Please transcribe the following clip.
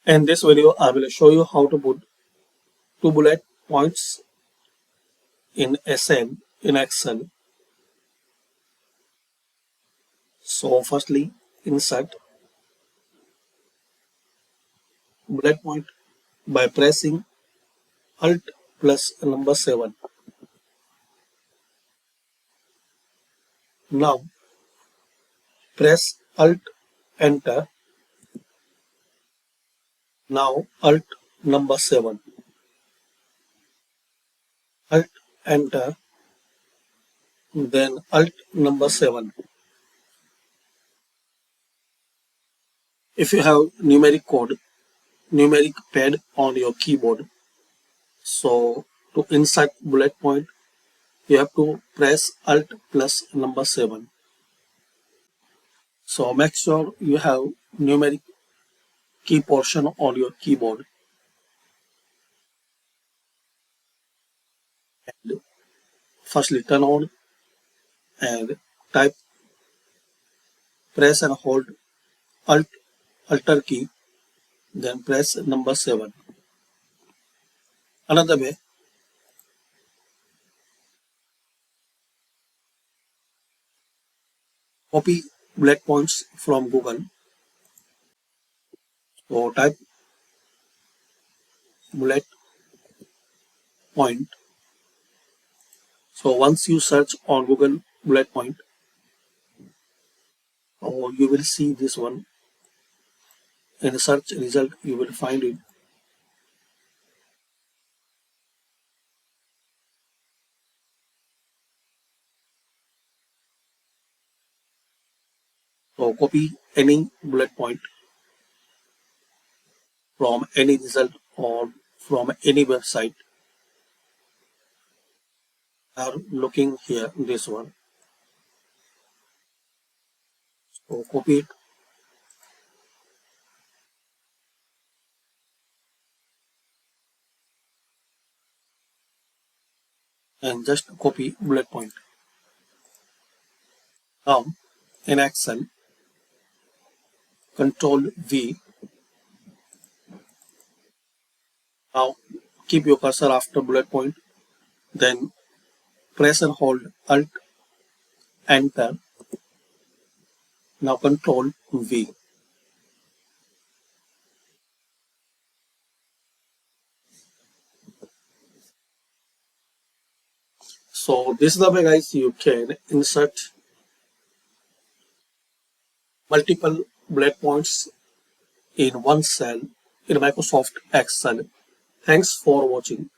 In this video, I will show you how to put two bullet points in a cell in Excel. So firstly, insert bullet point by pressing Alt plus number 7. Now press Alt Enter. Now Alt number 7. Alt Enter. Then Alt number 7. If you have numeric pad on your keyboard, so to insert bullet point, you have to press Alt plus number 7. So make sure you have numeric key portion on your keyboard. And firstly turn on and type, press and hold Alt key, then press number 7. Another way, copy bullet points from Google. So type bullet point. So once you search on Google bullet point, you will see this one. In the search result, you will find it. So copy any bullet point from any result or from any website. Are looking here, this one. So copy it and just copy bullet point. Now in Excel, Control V. Now keep your cursor after bullet point, then press and hold Alt Enter. Now Control V. So this is the way, guys, you can insert multiple bullet points in one cell in Microsoft Excel. Thanks for watching.